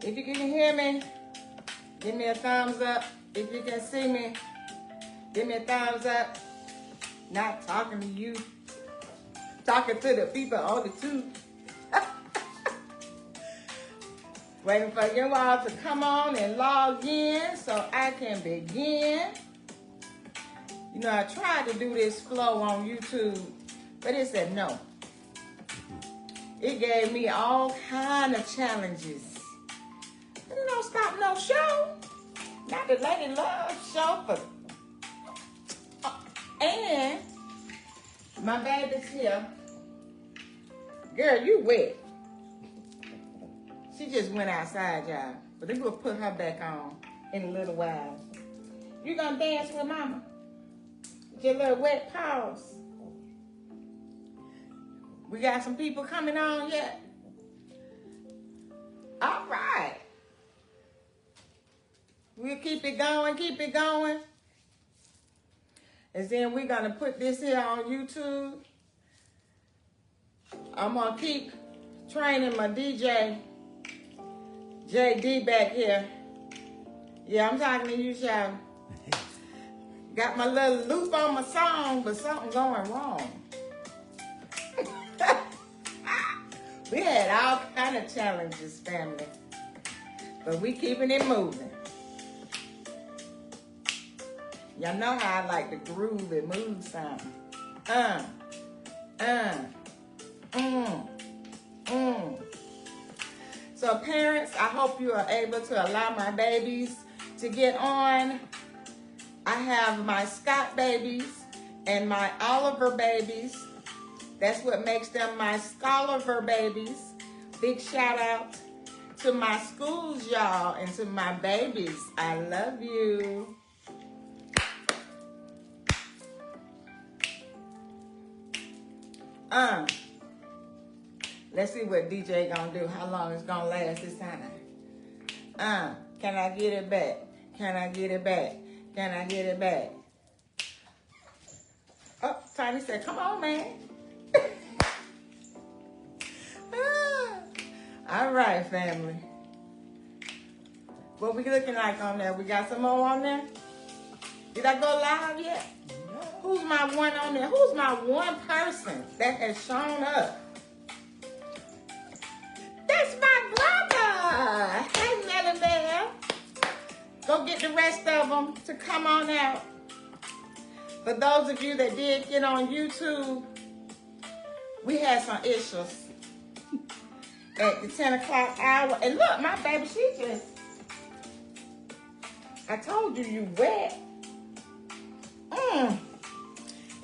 If you can hear me, give me a thumbs up. If you can see me, give me a thumbs up. Not talking to you, talking to the people on the tube. Waiting for you all to come on and log in so I can begin. You know, I tried to do this flow on YouTube, but it said no. It gave me all kind of challenges. But it don't stop no show. Not the LadyLove show for... And my baby's here. Girl, you wet. She just went outside, y'all. But they're going to put her back on in a little while. You going to dance with mama? With your little wet paws. We got some people coming on yet? All right. We'll keep it going, keep it going. And then we're going to put this here on YouTube. I'm going to keep training my DJ, JD back here. Yeah, I'm talking to you, Shay. Got my little loop on my song, but something going wrong. We had all kind of challenges, family. But we keeping it moving. Y'all know how I like to groove and move something. So parents, I hope you are able to allow my babies to get on. I have my Scott babies and my Oliver babies. That's what makes them my Scholiver babies. Big shout out to my schools, y'all, and to my babies. I love you. Let's see what DJ gonna do. How long it's gonna last this time. Can I get it back? Can I get it back? Can I get it back? Oh, Tiny said, come on, man. All right, family. What we looking like on there? We got some more on there? Did I go live yet? No. Who's my one on there? Who's my one person that has shown up? That's my brother. Hey, Nelly Bell. Go get the rest of them to come on out. For those of you that did get on YouTube, we had some issues at the 10 o'clock hour. And look, my baby, she just, I told you wet.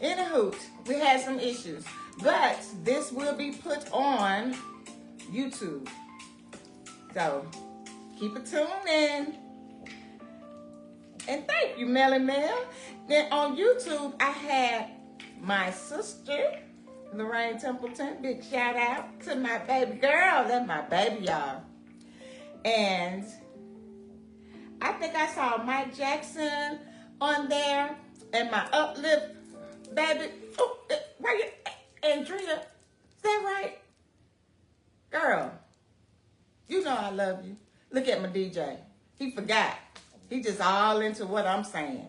In a hoot, we had some issues. But this will be put on YouTube. So, keep it tuned in. And thank you, Melly Mel. Then on YouTube, I had my sister, Lorraine Templeton. Big shout out to my baby girl. That's my baby, y'all. And I think I saw Mike Jackson on there. And my uplift baby. Oh, where you, Andrea? Is that right? Girl, you know I love you. Look at my DJ. He forgot. He just all into what I'm saying.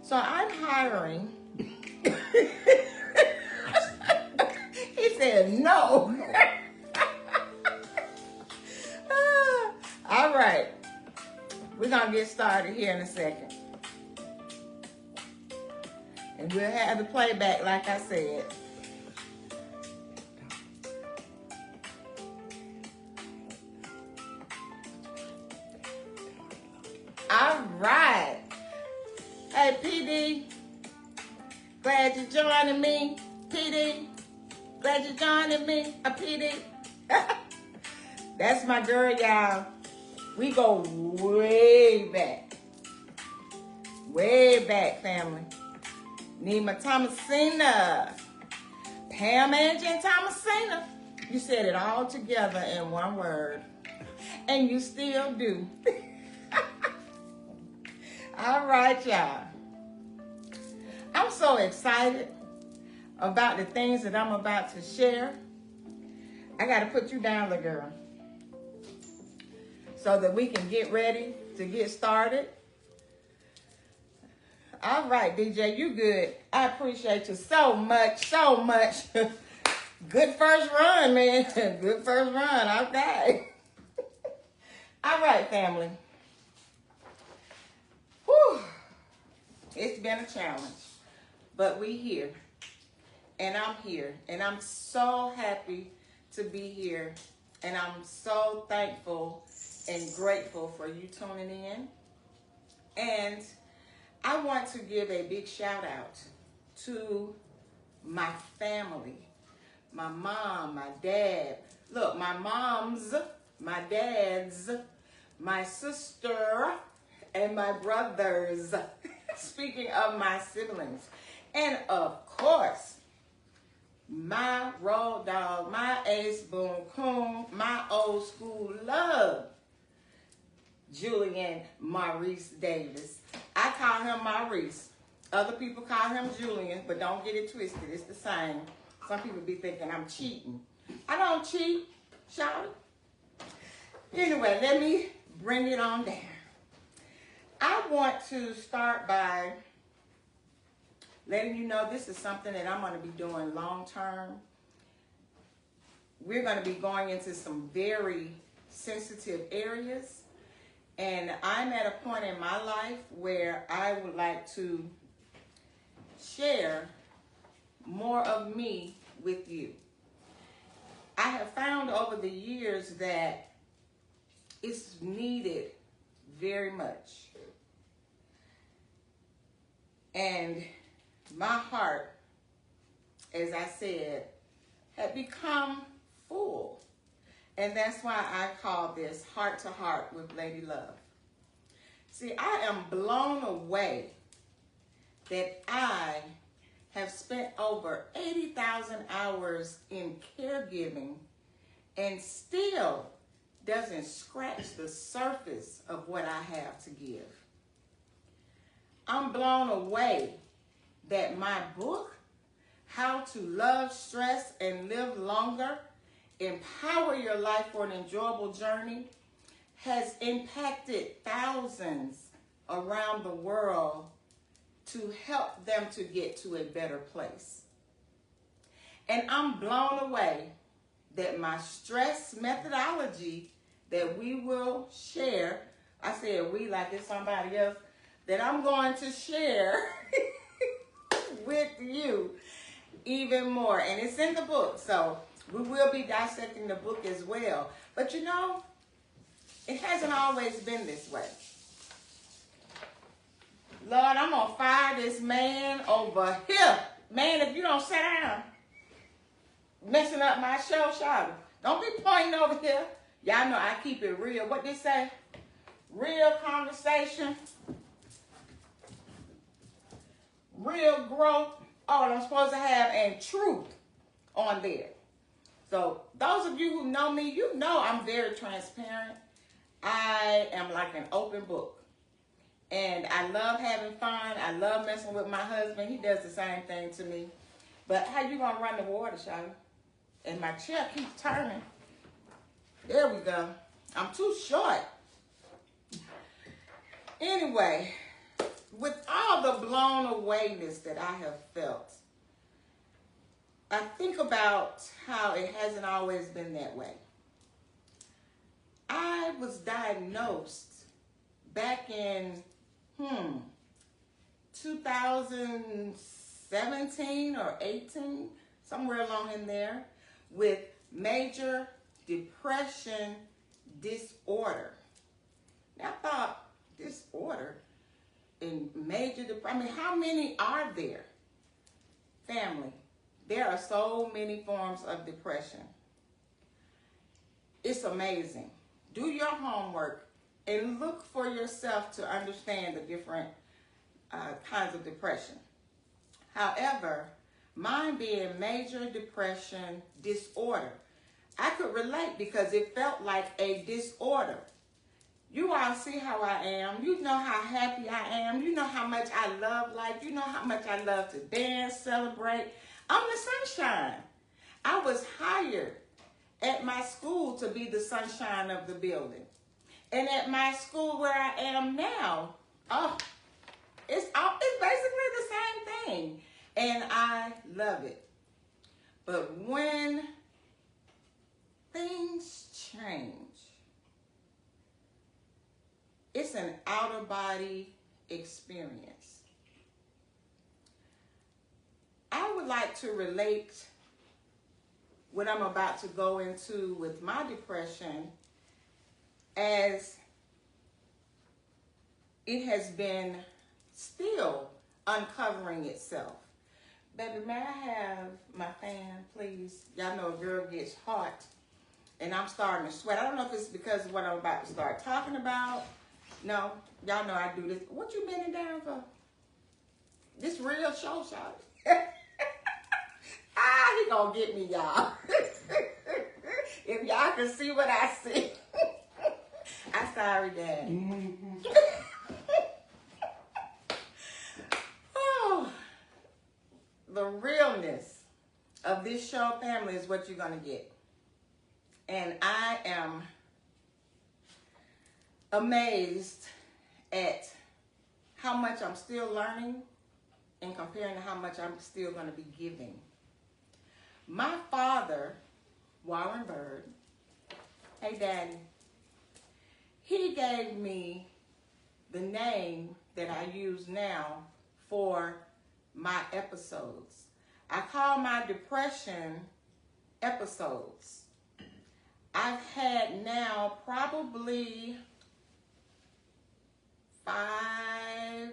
So I'm hiring. He said no. All right. We're going to get started here in a second. And we'll have the playback like I said. All right. Hey, PD. Glad you're joining me. PD. Glad you're joining me. PD. That's my girl, y'all. We go way back. Way back, family. Nima Thomasina. Pam, Angie, and Thomasina. You said it all together in one word. And you still do. All right, y'all. I'm so excited about the things that I'm about to share. I got to put you down, little girl, so that we can get ready to get started. All right, DJ, you good. I appreciate you so much, so much. Good first run, man. Good first run. Okay. All right, family. Whew. It's been a challenge, but we here. And I'm here. And I'm so happy to be here. And I'm so thankful and grateful for you tuning in. And I want to give a big shout out to my family, my mom, my dad. Look, my moms, my dads, my sister, and my brothers. Speaking of my siblings. And of course, my road dog, my ace boom coon, my old school love, Julian Maurice Davis. I call him Maurice. Other people call him Julian, but don't get it twisted. It's the same. Some people be thinking I'm cheating. I don't cheat, shout it. Anyway, let me bring it on down. I want to start by letting you know this is something that I'm going to be doing long term. We're going to be going into some very sensitive areas. And I'm at a point in my life where I would like to share more of me with you. I have found over the years that it's needed very much. And my heart, as I said, had become full. And that's why I call this Heart to Heart with LadyLove. See, I am blown away that I have spent over 80,000 hours in caregiving and still doesn't scratch the surface of what I have to give. I'm blown away that my book, How to Love, Stress, and Live Longer, Empower Your Life for an Enjoyable Journey, has impacted thousands around the world to help them to get to a better place. And I'm blown away that my stress methodology that we will share, I said we like it's somebody else, that I'm going to share with you even more. And it's in the book, so we will be dissecting the book as well. But you know, it hasn't always been this way. Lord, I'm going to fire this man over here. Man, if you don't sit down, messing up my show, shout it. Don't be pointing over here. Y'all know I keep it real. What they say? Real conversation. Real growth. All I'm supposed to have, and truth on there. So those of you who know me, you know I'm very transparent. I am like an open book. And I love having fun. I love messing with my husband. He does the same thing to me. But how you gonna run the water, Shawty? And my chair keeps turning. There we go. I'm too short. Anyway, with all the blown awayness that I have felt, I think about how it hasn't always been that way. I was diagnosed back in 2017 or 18, somewhere along in there, with major depression disorder. Now I thought, disorder and major depression, I mean, how many are there? Family, there are so many forms of depression. It's amazing. Do your homework and look for yourself to understand the different kinds of depression. However, mine being major depression disorder, I could relate because it felt like a disorder. You all see how I am. You know how happy I am. You know how much I love life. You know how much I love to dance, celebrate. I'm the sunshine. I was hired at my school to be the sunshine of the building. And at my school where I am now, it's basically the same thing. And I love it. But when things change, it's an out-of-body experience. I would like to relate what I'm about to go into with my depression as it has been still uncovering itself. Baby, may I have my fan, please? Y'all know a girl gets hot and I'm starting to sweat. I don't know if it's because of what I'm about to start talking about. No, y'all know I do this. What you bending down for? This real show shot. He gonna get me, y'all. If y'all can see what I see. I'm sorry, Dad. Oh, the realness of this show, family, is what you're gonna get. And I am amazed at how much I'm still learning and comparing to how much I'm still going to be giving. My father, Warren Bird, hey Daddy, he gave me the name that I use now for my episodes. I call my depression episodes. I've had now probably 5,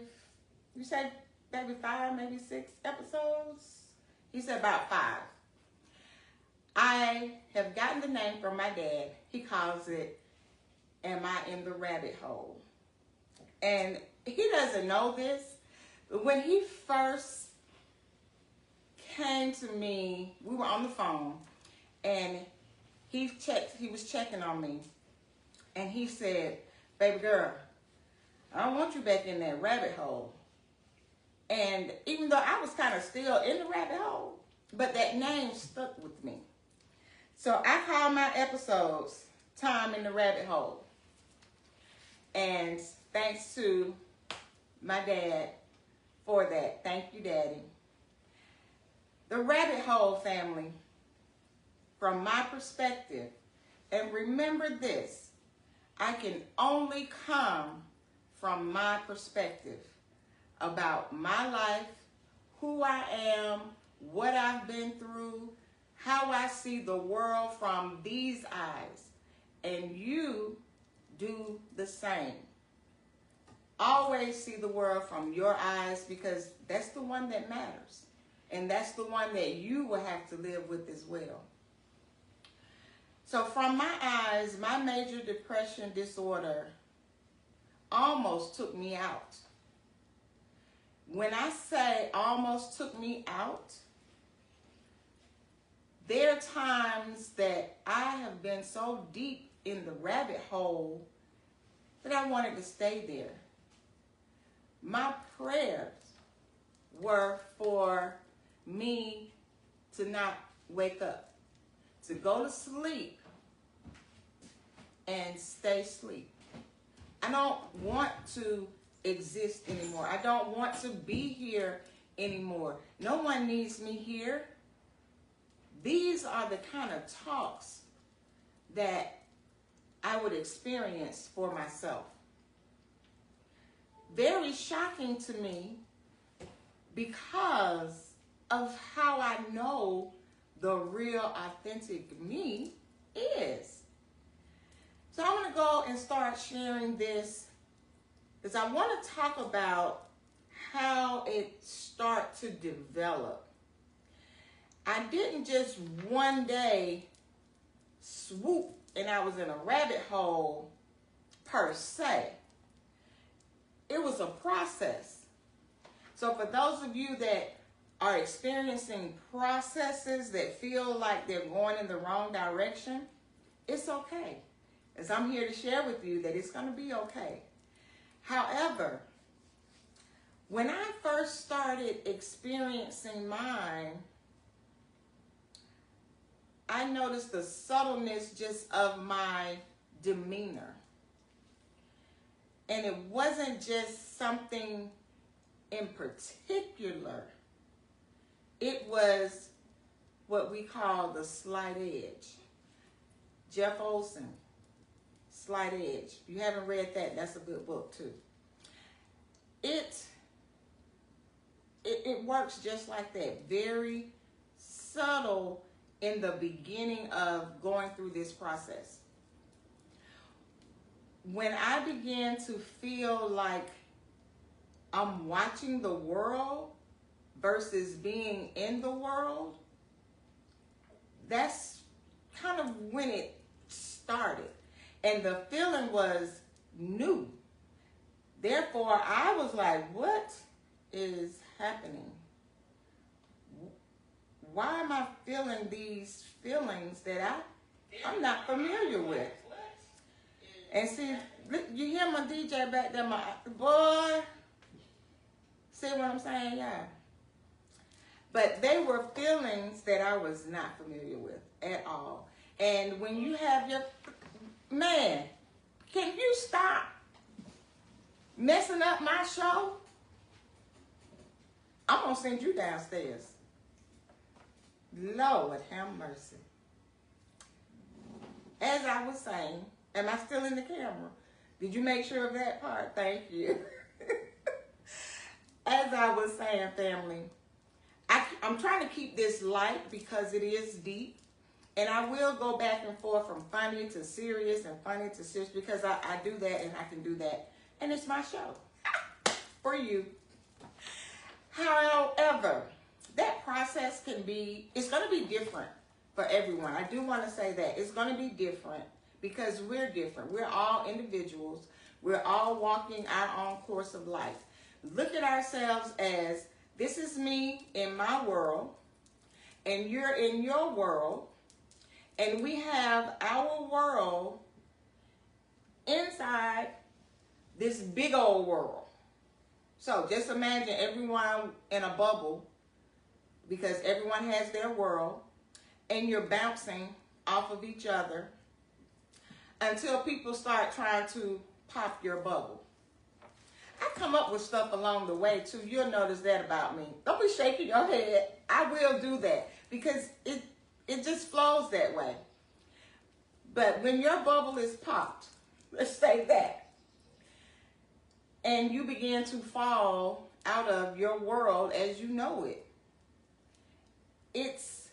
you said maybe 5, maybe 6 episodes? He said about 5. I have gotten the name from my dad. He calls it, Am I in the Rabbit Hole? And he doesn't know this, but when he first came to me, we were on the phone, and he was checking on me, and he said, baby girl, I don't want you back in that rabbit hole. And even though I was kind of still in the rabbit hole, but that name stuck with me. So I call my episodes Time in the Rabbit Hole. And thanks to my dad for that. Thank you, Daddy. The rabbit hole, family, from my perspective, and remember this, I can only come from my perspective about my life, who I am, what I've been through, how I see the world from these eyes. And you do the same. Always see the world from your eyes, because that's the one that matters. And that's the one that you will have to live with as well. So from my eyes, my major depression disorder almost took me out. When I say almost took me out, there are times that I have been so deep in the rabbit hole that I wanted to stay there. My prayers were for me to not wake up, to go to sleep and stay asleep. I don't want to exist anymore. I don't want to be here anymore. No one needs me here. These are the kind of talks that I would experience for myself. Very shocking to me because of how I know the real authentic me is. So I want to go and start sharing this because I want to talk about how it started to develop. I didn't just one day swoop and I was in a rabbit hole per se. It was a process. So for those of you that are experiencing processes that feel like they're going in the wrong direction, it's okay. As I'm here to share with you that it's going to be okay. However, when I first started experiencing mine, I noticed the subtleness just of my demeanor. And it wasn't just something in particular. It was what we call the slight edge. Jeff Olson, Slight Edge. If you haven't read that, that's a good book too. It works just like that. Very subtle in the beginning of going through this process. When I began to feel like I'm watching the world versus being in the world, that's kind of when it started. And the feeling was new. Therefore, I was like, what is happening? Why am I feeling these feelings that I'm not familiar with? And see, you hear my DJ back there, my boy. See what I'm saying? Yeah. But they were feelings that I was not familiar with at all. And when you have your, man, can you stop messing up my show? I'm going to send you downstairs. Lord, have mercy. As I was saying, am I still in the camera? Did you make sure of that part? Thank you. As I was saying, family, I'm trying to keep this light because it is deep. And I will go back and forth from funny to serious and funny to serious because I do that and I can do that. And it's my show for you. However, that process it's going to be different for everyone. I do want to say that. It's going to be different because we're different. We're all individuals. We're all walking our own course of life. Look at ourselves as, this is me in my world, and you're in your world, and we have our world inside this big old world. So just imagine everyone in a bubble, because everyone has their world, and you're bouncing off of each other until people start trying to pop your bubble. I come up with stuff along the way too. You'll notice that about me. Don't be shaking your head. I will do that because it just flows that way. But when your bubble is popped, let's say that, and you begin to fall out of your world as you know it, it's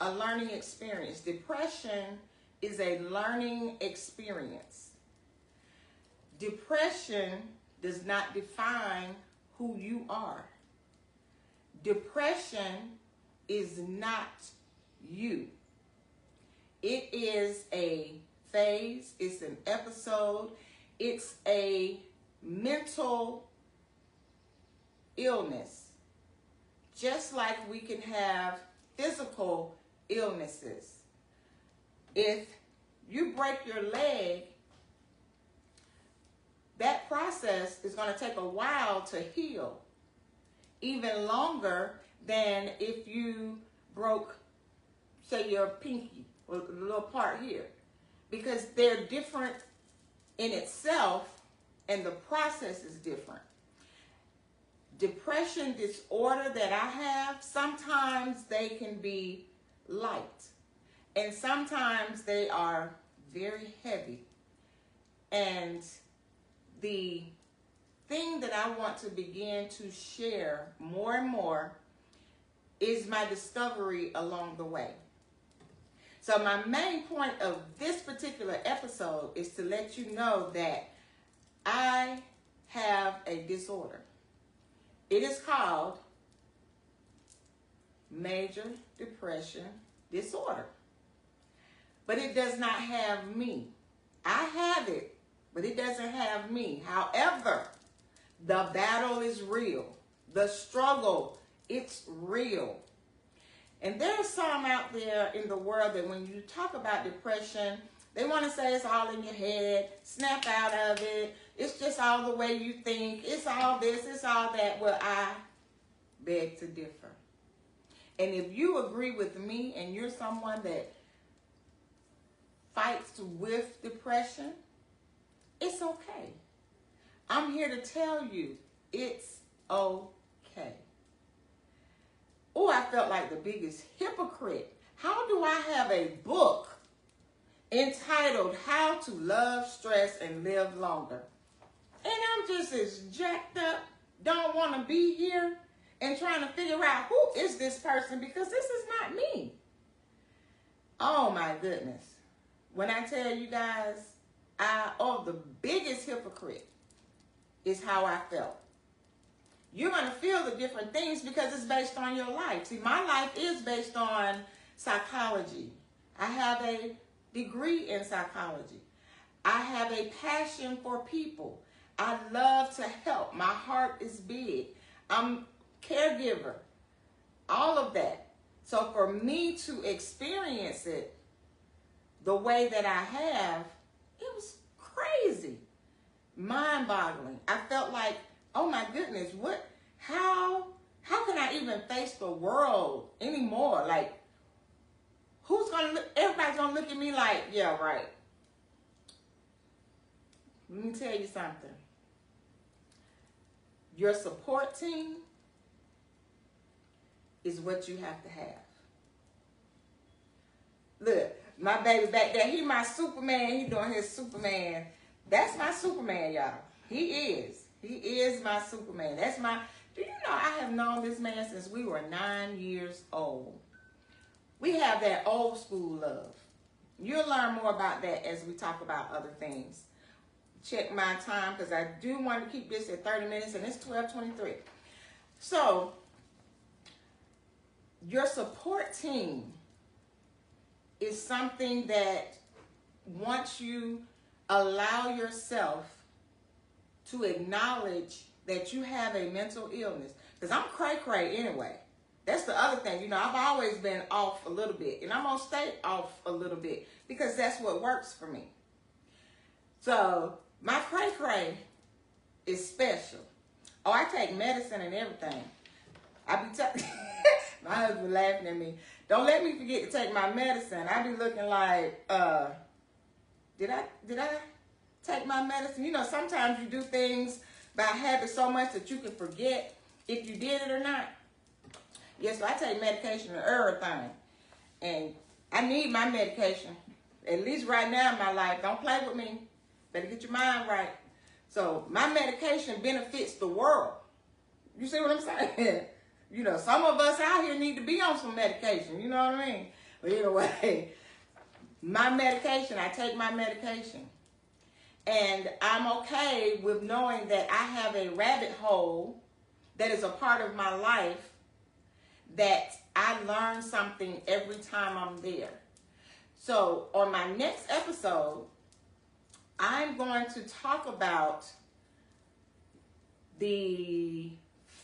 a learning experience. Depression is a learning experience. Depression does not define who you are. Depression is not you. It is a phase, it's an episode, it's a mental illness. Just like we can have physical illnesses. If you break your leg, that process is going to take a while to heal. Even longer than if you broke, say, your pinky or a little part here. Because they're different in itself and the process is different. Depression disorder that I have, sometimes they can be light. And sometimes they are very heavy. And the thing that I want to begin to share more and more is my discovery along the way. So my main point of this particular episode is to let you know that I have a disorder. It is called major depression disorder. But it does not have me. I have it, but it doesn't have me. However, the battle is real. The struggle, it's real. And there are some out there in the world that when you talk about depression, they want to say it's all in your head, snap out of it, it's just all the way you think, it's all this, it's all that. Well, I beg to differ. And if you agree with me and you're someone that fights with depression, it's okay. I'm here to tell you it's okay. Oh, I felt like the biggest hypocrite. How do I have a book entitled How to Love, Stress, and Live Longer? And I'm just as jacked up, don't want to be here, and trying to figure out who is this person, because this is not me. Oh my goodness. When I tell you guys, the biggest hypocrite is how I felt. You're going to feel the different things because it's based on your life. See, my life is based on psychology. I have a degree in psychology. I have a passion for people. I love to help. My heart is big. I'm caregiver. All of that. So for me to experience it the way that I have, it was crazy. Mind-boggling. I felt like, oh my goodness, how can I even face the world anymore? Like, everybody's gonna look at me like, yeah, right. Let me tell you something. Your support team is what you have to have. Look, my baby back there, he my Superman, he doing his Superman. That's my Superman, y'all. He is my Superman. Do you know I have known this man since we were 9 years old. We have that old school love. You'll learn more about that as we talk about other things. Check my time because I do want to keep this at 30 minutes and it's 12:23. So, your support team is something that once you allow yourself to acknowledge that you have a mental illness, because I'm cray-cray anyway. That's the other thing. You know, I've always been off a little bit, and I'm going to stay off a little bit because that's what works for me. So, my cray-cray is special. Oh, I take medicine and everything. My husband laughing at me. Don't let me forget to take my medicine. I be looking like, did I take my medicine? You know, sometimes you do things by habit so much that you can forget if you did it or not. Yes, so I take medication and everything. And I need my medication. At least right now in my life. Don't play with me. Better get your mind right. So my medication benefits the world. You see what I'm saying? You know, some of us out here need to be on some medication. You know what I mean? But anyway, my medication, I take my medication. And I'm okay with knowing that I have a rabbit hole that is a part of my life that I learn something every time I'm there. So on my next episode, I'm going to talk about the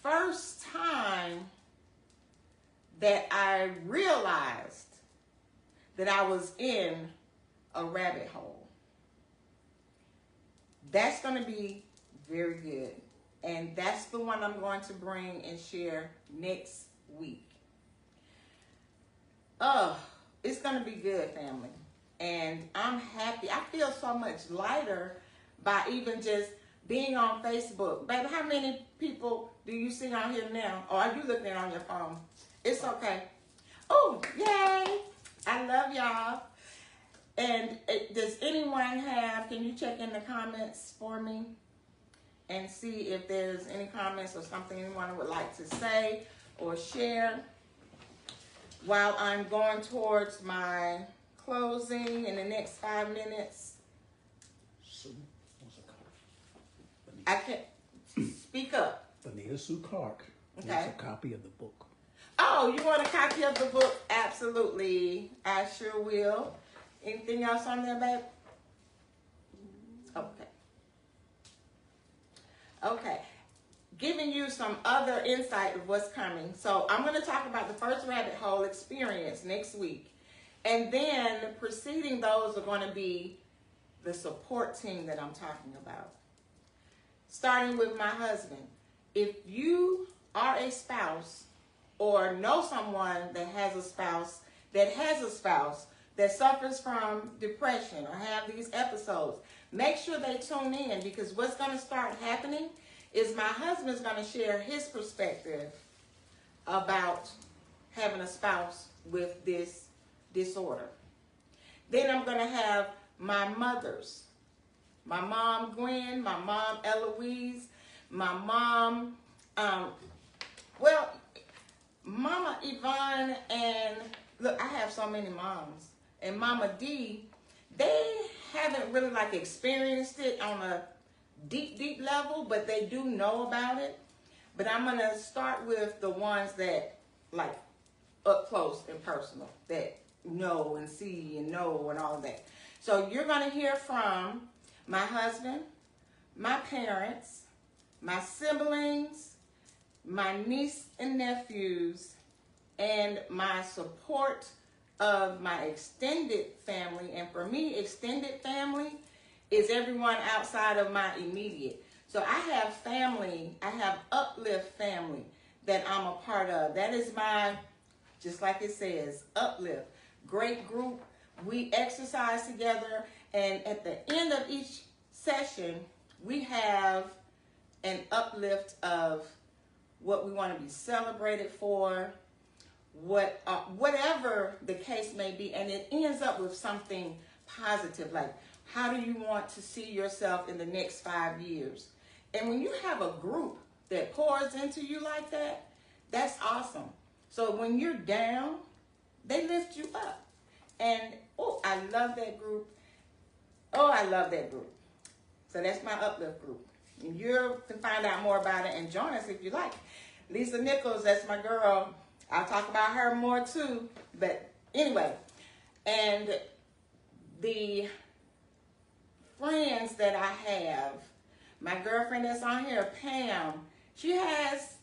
first time that I realized that I was in a rabbit hole. That's going to be very good. And that's the one I'm going to bring and share next week. It's going to be good, family. And I'm happy. I feel so much lighter by even just being on Facebook. Baby, how many people do you see on here now? Or are you looking at it on your phone? It's okay. Oh, yay. I love y'all. And does anyone can you check in the comments for me and see if there's any comments or something anyone would like to say or share while I'm going towards my closing in the next 5 minutes. I can't speak up. Bonita Sue Clark wants Okay. a copy of the book. Oh, you want a copy of the book? Absolutely. I sure will. Anything else on there, babe? Okay. Okay. Giving you some other insight of what's coming. So I'm going to talk about the first rabbit hole experience next week. And then preceding those are going to be the support team that I'm talking about. Starting with my husband. If you are a spouse or know someone that has a spouse that suffers from depression or have these episodes, make sure they tune in, because what's going to start happening is my husband's going to share his perspective about having a spouse with this disorder. Then I'm going to have my mothers. My mom, Gwen, my mom, Eloise, my mom, Mama Yvonne, and look, I have so many moms. And Mama D, they haven't really like experienced it on a deep, deep level, but they do know about it. But I'm going to start with the ones that like up close and personal, that know and see and know and all of that. So you're going to hear from my husband, my parents, my siblings, my niece and nephews, and my support of my extended family. And for me, extended family is everyone outside of my immediate. So I have family, I have Uplift family that I'm a part of. That is my, just like it says, Uplift. Great group. We exercise together, and at the end of each session, we have an uplift of what we want to be celebrated for, whatever the case may be, and it ends up with something positive, like how do you want to see yourself in the next 5 years? And when you have a group that pours into you like that, that's awesome. So when you're down, they lift you up. And, oh, I love that group. Oh, I love that group. So that's my uplift group. And you can find out more about it and join us if you like. Lisa Nichols, that's my girl. I'll talk about her more too. But anyway, and the friends that I have, my girlfriend that's on here, Pam, she has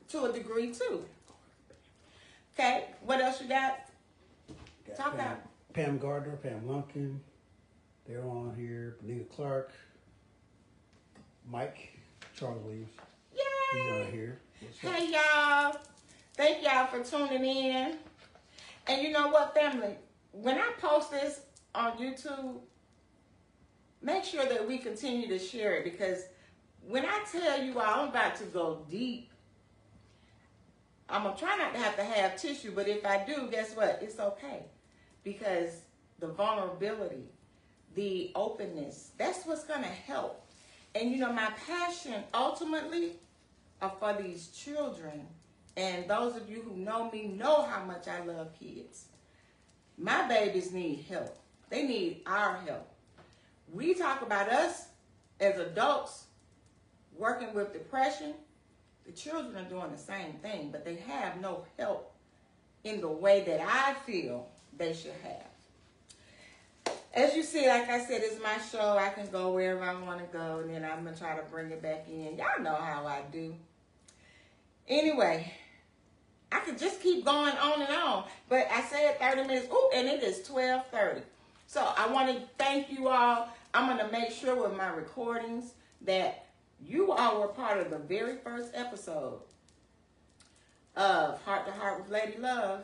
to a degree too. Okay, what else you got? Talk about Pam Gardner, Pam Lumpkin, they're on here. Benita Clark, Mike, Charles Williams. Yay! He's on here. Hey y'all, thank y'all for tuning in. And you know what, family? When I post this on YouTube, make sure that we continue to share it, because when I tell you all I'm about to go deep, I'm going to try not to have tissue, but if I do, guess what? It's okay. Because the vulnerability, the openness, that's what's going to help. And you know, my passion ultimately are for these children. And those of you who know me know how much I love kids. My babies need help. They need our help. We talk about us as adults working with depression. The children are doing the same thing, but they have no help in the way that I feel they should have. As you see, like I said, it's my show. I can go wherever I want to go, and then I'm going to try to bring it back in. Y'all know how I do. Anyway, I could just keep going on and on, but I said 30 minutes. Ooh, and it is 12:30. So I want to thank you all. I'm going to make sure with my recordings that you all were part of the very first episode of Heart to Heart with Lady Love.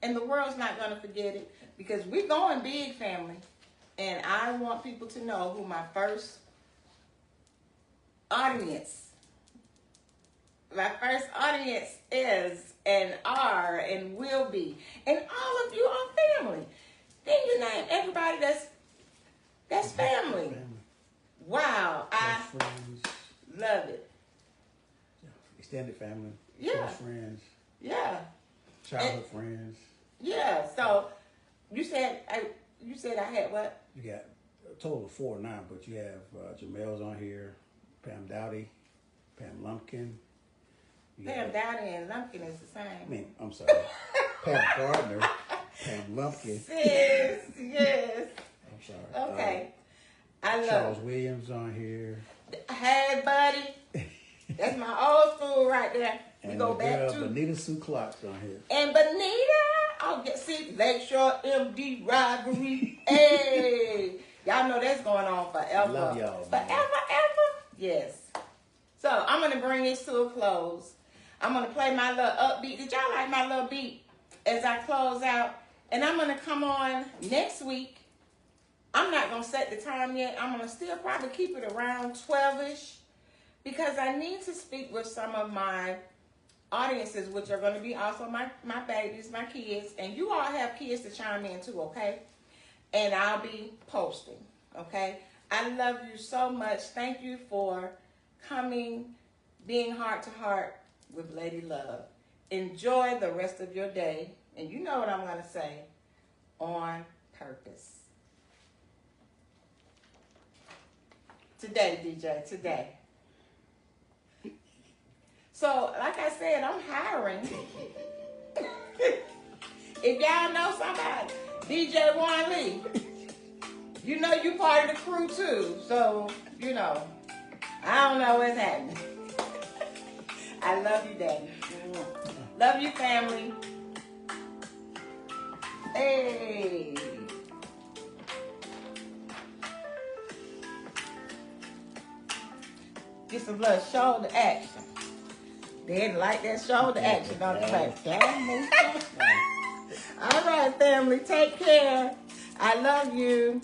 And the world's not going to forget it, because we're going big, family. And I want people to know who my first audience is and are and will be. And all of you are family. Then you name everybody that's family. Wow, I love it. Extended family. Yeah. Close friends. Yeah. Childhood friends. Yeah. So you said I had what? You got a total of 4 now, but you have Jamel's on here, Pam Dowdy, Pam Lumpkin. Pam Dowdy and Lumpkin is the same. I mean, I'm sorry. Pam Gardner, Pam Lumpkin. Sis, yes. I'm sorry. Okay. I love Charles Williams on here. Hey, buddy. That's my old school right there. We go back to Benita Sue Clark's on here. And Benita, see Lakeshore MD rivalry. Hey, y'all know that's going on forever. Love y'all. Forever, ever. Yes. So I'm gonna bring this to a close. I'm going to play my little upbeat. Did y'all like my little beat as I close out? And I'm going to come on next week. I'm not going to set the time yet. I'm going to still probably keep it around 12-ish because I need to speak with some of my audiences, which are going to be also my babies, my kids. And you all have kids to chime in too, okay? And I'll be posting, okay? I love you so much. Thank you for coming, being heart to heart with Lady Love. Enjoy the rest of your day. And you know what I'm going to say, on purpose. Today, DJ, today. So, like I said, I'm hiring. If y'all know somebody, DJ Juan Lee, you know you part of the crew too. So, you know, I don't know what's happening. I love you, Daddy. Love you, family. Hey. Get some little shoulder action. They didn't like that shoulder action, don't they? All right, family. Take care. I love you.